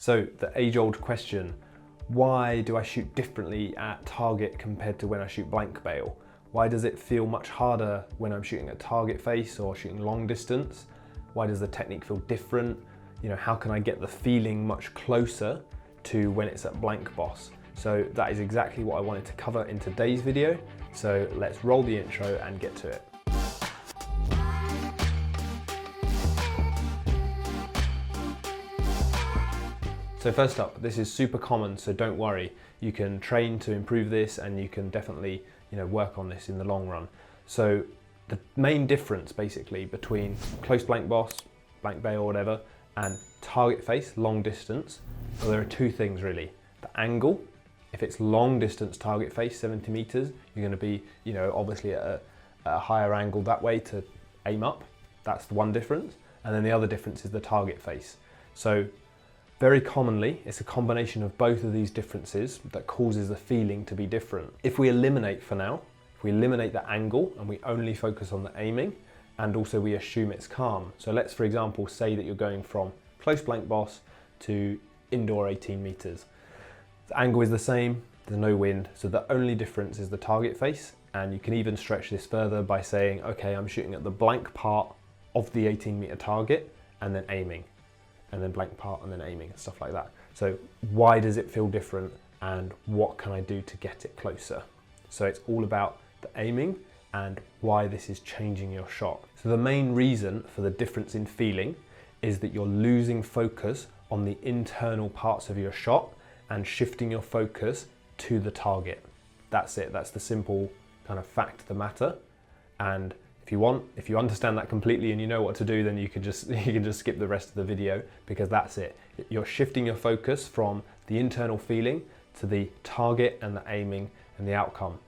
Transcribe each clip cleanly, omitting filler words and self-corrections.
So the age-old question, why do I shoot differently at target compared to when I shoot blank bale? Why does it feel much harder when I'm shooting at target face or shooting long distance? Why does the technique feel different? You know, how can I get the feeling much closer to when it's at blank boss? So that is exactly what I wanted to cover in today's video. So let's roll the intro and get to it. So first up, this is super common, so don't worry. You can train to improve this and you can definitely, work on this in the long run. So the main difference basically between close blank boss, blank bale or whatever, and target face, long distance, well, there are two things really. The angle, if it's long distance target face, 70 meters, you're gonna be, obviously at a higher angle that way to aim up. That's the one difference. And then the other difference is the target face. So very commonly, it's a combination of both of these differences that causes the feeling to be different. If we eliminate for now, if we eliminate the angle and we only focus on the aiming, and also we assume it's calm. So let's, for example, say that you're going from close blank boss to indoor 18 meters. The angle is the same, there's no wind, so the only difference is the target face, and you can even stretch this further by saying, okay, I'm shooting at the blank part of the 18-meter target and then aiming, and then blank part and then aiming and stuff like that. So why does it feel different and what can I do to get it closer? So it's all about the aiming and why this is changing your shot. So the main reason for the difference in feeling is that you're losing focus on the internal parts of your shot and shifting your focus to the target. That's it, that's the simple kind of fact of the matter. And if you understand that completely and you know what to do, then you can just skip the rest of the video, because that's it. You're shifting your focus from the internal feeling to the target and the aiming and the outcome.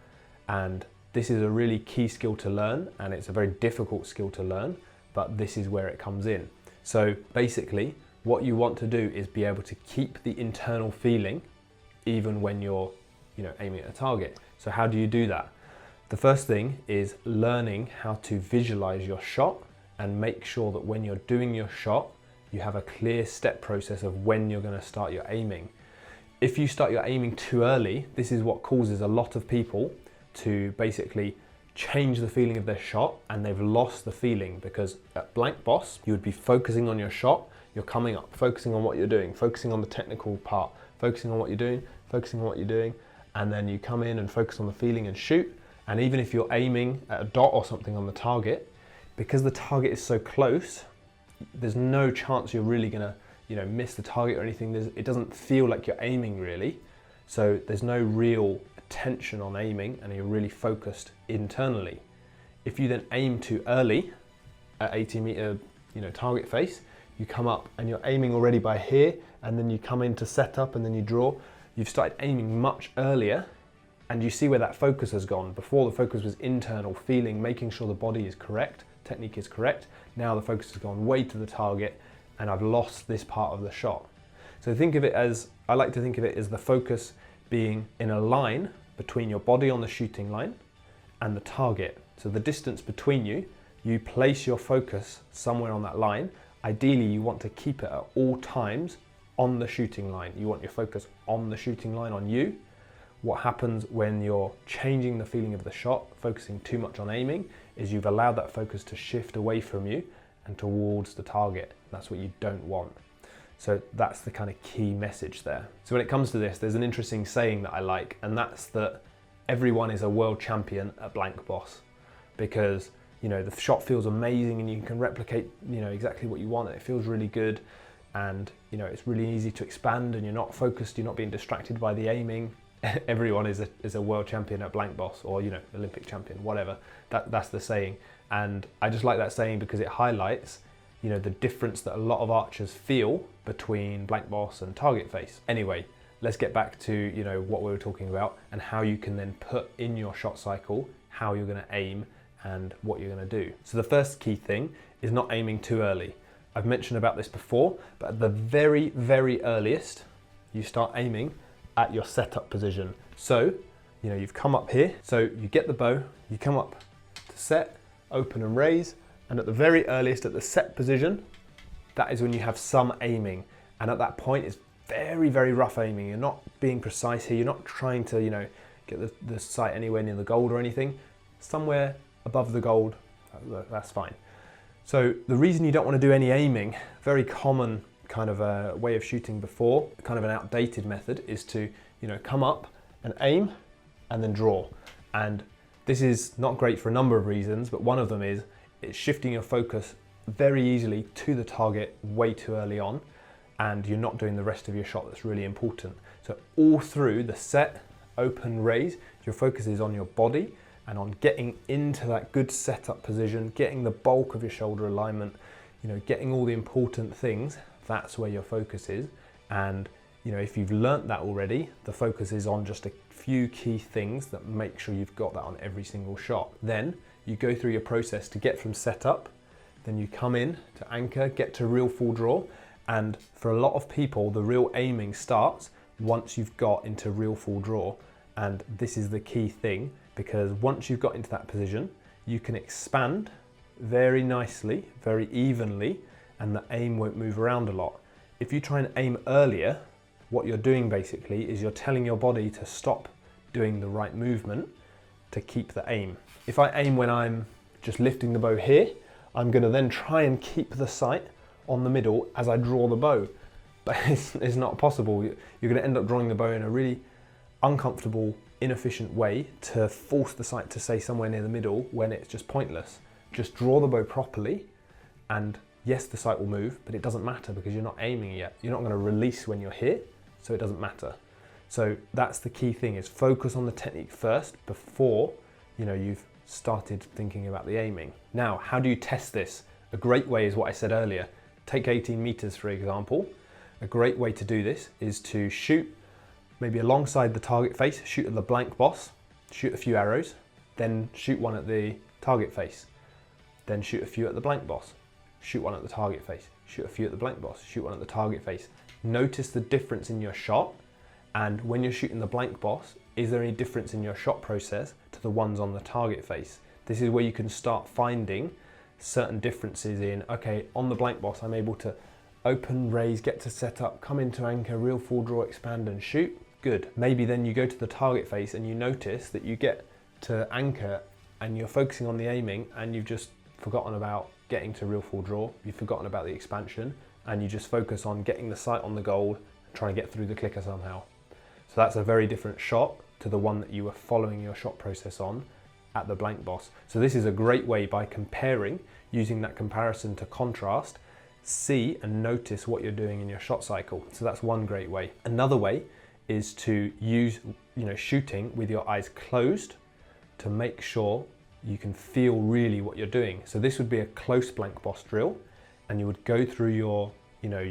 And this is a really key skill to learn, and it's a very difficult skill to learn, but this is where it comes in. So basically, what you want to do is be able to keep the internal feeling even when you're aiming at a target. So how do you do that? The first thing is learning how to visualize your shot and make sure that when you're doing your shot, you have a clear step process of when you're going to start your aiming. If you start your aiming too early, this is what causes a lot of people to basically change the feeling of their shot, and they've lost the feeling, because at blank boss, you would be focusing on your shot, you're coming up, focusing on what you're doing, focusing on the technical part, focusing on what you're doing, focusing on what you're doing, and then you come in and focus on the feeling and shoot. And even if you're aiming at a dot or something on the target, because the target is so close, there's no chance you're really gonna, miss the target or anything. It doesn't feel like you're aiming really. So there's no real attention on aiming, and you're really focused internally. If you then aim too early at 80-meter, target face, you come up and you're aiming already by here, and then you come into setup and then you draw. You've started aiming much earlier, and you see where that focus has gone. Before, the focus was internal, feeling, making sure the body is correct, technique is correct. Now the focus has gone way to the target, and I've lost this part of the shot. So I like to think of it as the focus being in a line between your body on the shooting line and the target. So the distance between you place your focus somewhere on that line. Ideally, you want to keep it at all times on the shooting line. You want your focus on the shooting line, on you. What happens when you're changing the feeling of the shot, focusing too much on aiming, is you've allowed that focus to shift away from you and towards the target. That's what you don't want. So that's the kind of key message there. So when it comes to this, there's an interesting saying that I like, and that's that everyone is a world champion at blank boss, because the shot feels amazing and you can replicate exactly what you want, and it feels really good, and it's really easy to expand, and you're not focused, you're not being distracted by the aiming. Everyone is a world champion at blank boss, or Olympic champion, whatever. That's the saying. And I just like that saying because it highlights the difference that a lot of archers feel between blank boss and target face. Anyway, let's get back to what we were talking about and how you can then put in your shot cycle how you're going to aim and what you're going to do. So the first key thing is not aiming too early. I've mentioned about this before, but at the very, very earliest, you start aiming at your setup position. So, you've come up here, so you get the bow, you come up to set, open and raise, and at the very earliest, at the set position, that is when you have some aiming. And at that point, it's very, very rough aiming. You're not being precise here. You're not trying to, get the sight anywhere near the gold or anything. Somewhere above the gold, that's fine. So the reason you don't want to do any aiming, very common kind of a way of shooting before, kind of an outdated method, is to, come up and aim and then draw. And this is not great for a number of reasons, but one of them is it's shifting your focus very easily to the target way too early on, and you're not doing the rest of your shot that's really important. So all through the set, open, raise, your focus is on your body and on getting into that good setup position, getting the bulk of your shoulder alignment, getting all the important things. That's where your focus is. And if you've learnt that already, the focus is on just a few key things that make sure you've got that on every single shot. Then you go through your process to get from setup, then you come in to anchor, get to real full draw. And for a lot of people, the real aiming starts once you've got into real full draw. And this is the key thing, because once you've got into that position, you can expand very nicely, very evenly, and the aim won't move around a lot. If you try and aim earlier, what you're doing basically is you're telling your body to stop doing the right movement to keep the aim. If I aim when I'm just lifting the bow here, I'm going to then try and keep the sight on the middle as I draw the bow. But it's not possible. You're going to end up drawing the bow in a really uncomfortable, inefficient way to force the sight to stay somewhere near the middle when it's just pointless. Just draw the bow properly, and yes, the sight will move, but it doesn't matter because you're not aiming yet. You're not going to release when you're here, so it doesn't matter. So that's the key thing, is focus on the technique first before you've started thinking about the aiming. Now, how do you test this? A great way is what I said earlier. Take 18 meters, for example. A great way to do this is to shoot maybe alongside the target face, shoot at the blank boss, shoot a few arrows, then shoot one at the target face, then shoot a few at the blank boss, shoot one at the target face, shoot a few at the blank boss, shoot one at the target face. Notice the difference in your shot, and when you're shooting the blank boss, is there any difference in your shot process to the ones on the target face? This is where you can start finding certain differences in, okay, on the blank boss, I'm able to open, raise, get to set up, come into anchor, real full draw, expand and shoot. Good. Maybe then you go to the target face and you notice that you get to anchor and you're focusing on the aiming and you've just forgotten about getting to real full draw. You've forgotten about the expansion and you just focus on getting the sight on the gold and trying to get through the clicker somehow. So that's a very different shot to the one that you were following your shot process on at the blank boss. So this is a great way, by comparing, using that comparison to contrast, see and notice what you're doing in your shot cycle. So that's one great way. Another way is to use, shooting with your eyes closed to make sure you can feel really what you're doing. So this would be a close blank boss drill, and you would go through your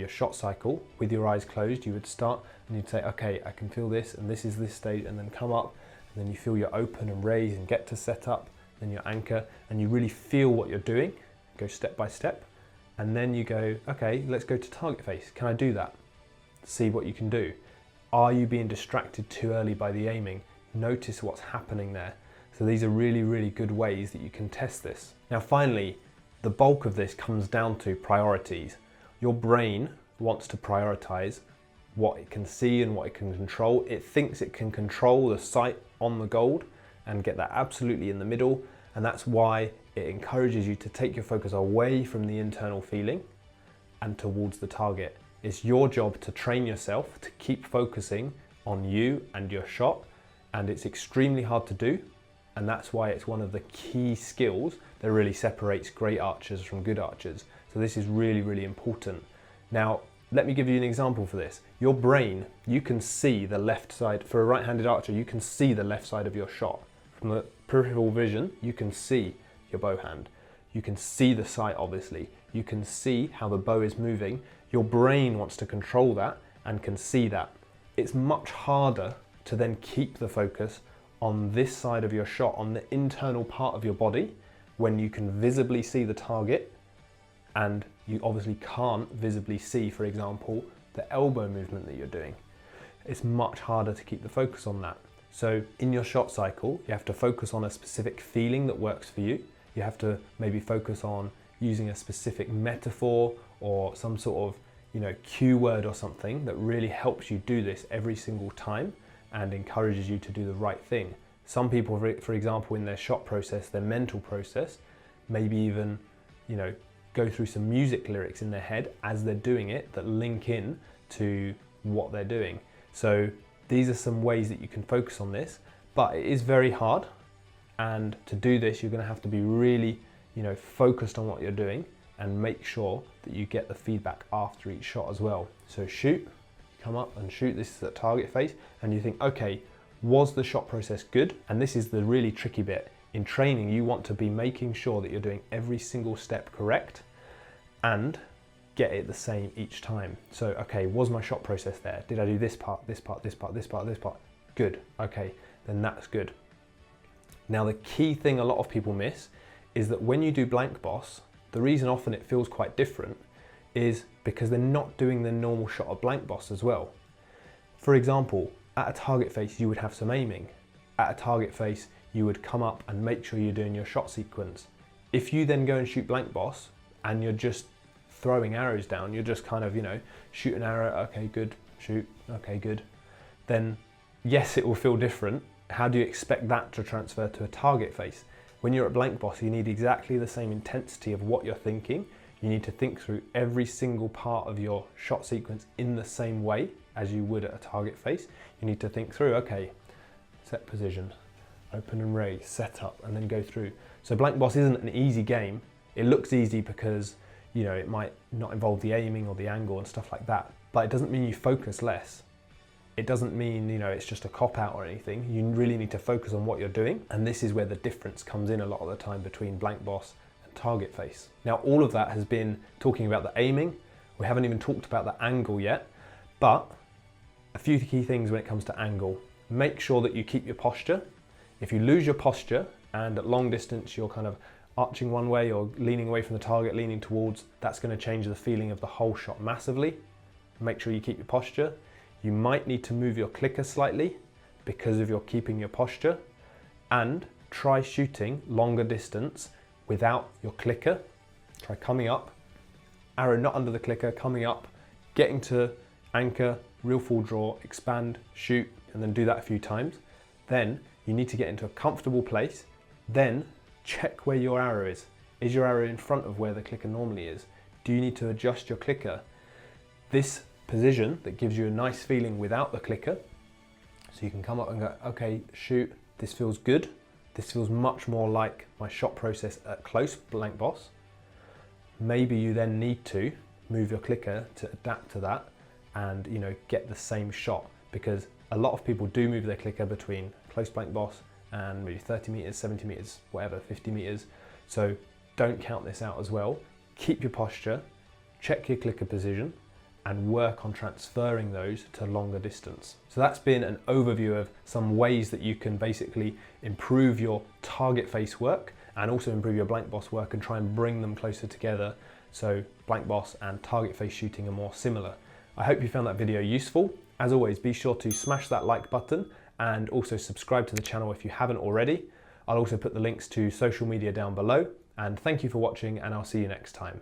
shot cycle with your eyes closed. You would start and you'd say, okay, I can feel this, and this is this stage, and then come up, and then you feel your open and raise and get to set up, then your anchor, and you really feel what you're doing, go step by step, and then you go, okay, let's go to target face. Can I do that? See what you can do. Are you being distracted too early by the aiming? Notice what's happening there. So these are really, really good ways that you can test this. Now, finally, the bulk of this comes down to priorities. Your brain wants to prioritize what it can see and what it can control. It thinks it can control the sight on the gold and get that absolutely in the middle. And that's why it encourages you to take your focus away from the internal feeling and towards the target. It's your job to train yourself to keep focusing on you and your shot, and it's extremely hard to do, and that's why it's one of the key skills that really separates great archers from good archers. So this is really, really important. Now, let me give you an example for this. Your brain, you can see the left side. For a right-handed archer, you can see the left side of your shot. From the peripheral vision, you can see your bow hand. You can see the sight, obviously. You can see how the bow is moving. Your brain wants to control that and can see that. It's much harder to then keep the focus on this side of your shot, on the internal part of your body, when you can visibly see the target and you obviously can't visibly see, for example, the elbow movement that you're doing. It's much harder to keep the focus on that. So in your shot cycle, you have to focus on a specific feeling that works for you. You have to maybe focus on using a specific metaphor or some sort of, cue word or something that really helps you do this every single time and encourages you to do the right thing. Some people, for example, in their shot process, their mental process, maybe even, go through some music lyrics in their head as they're doing it that link in to what they're doing. So these are some ways that you can focus on this, but it is very hard. And to do this, you're going to have to be really, focused on what you're doing and make sure that you get the feedback after each shot as well. So shoot, come up and shoot. This is at target face, and you think, okay, was the shot process good? And this is the really tricky bit. In training, you want to be making sure that you're doing every single step correct and get it the same each time. So, okay, was my shot process there? Did I do this part, this part, this part, this part, this part? Good, okay, then that's good. Now, the key thing a lot of people miss is that when you do blank boss, the reason often it feels quite different is because they're not doing the normal shot of blank boss as well. For example, at a target face, you would have some aiming. At a target face, you would come up and make sure you're doing your shot sequence. If you then go and shoot blank boss and you're just throwing arrows down, you're just kind of, shoot an arrow, okay, good, shoot, okay, good, then yes, it will feel different. How do you expect that to transfer to a target face? When you're at blank boss, you need exactly the same intensity of what you're thinking. You need to think through every single part of your shot sequence in the same way as you would at a target face. You need to think through, okay, set position, open and raise, set up, and then go through. So blank boss isn't an easy game. It looks easy because, it might not involve the aiming or the angle and stuff like that, but it doesn't mean you focus less. It doesn't mean, it's just a cop-out or anything. You really need to focus on what you're doing, and this is where the difference comes in a lot of the time between blank boss and target face. Now, all of that has been talking about the aiming. We haven't even talked about the angle yet, but a few key things when it comes to angle. Make sure that you keep your posture. If you lose your posture and at long distance you're kind of arching one way or leaning away from the target, leaning towards, that's going to change the feeling of the whole shot massively. Make sure you keep your posture. You might need to move your clicker slightly because of your keeping your posture, and try shooting longer distance without your clicker. Try coming up, arrow not under the clicker, coming up, getting to anchor, real full draw, expand, shoot, and then do that a few times. Then you need to get into a comfortable place. Then check where your arrow is. Is your arrow in front of where the clicker normally is? Do you need to adjust your clicker? This position that gives you a nice feeling without the clicker, so you can come up and go, okay, shoot, this feels good. This feels much more like my shot process at close blank boss. Maybe you then need to move your clicker to adapt to that and get the same shot, because a lot of people do move their clicker between close blank boss and maybe 30 meters, 70 meters, whatever, 50 meters. So don't count this out as well. Keep your posture, check your clicker position, and work on transferring those to longer distance. So that's been an overview of some ways that you can basically improve your target face work and also improve your blank boss work and try and bring them closer together so blank boss and target face shooting are more similar. I hope you found that video useful. As always, be sure to smash that like button and also subscribe to the channel if you haven't already. I'll also put the links to social media down below, and thank you for watching, and I'll see you next time.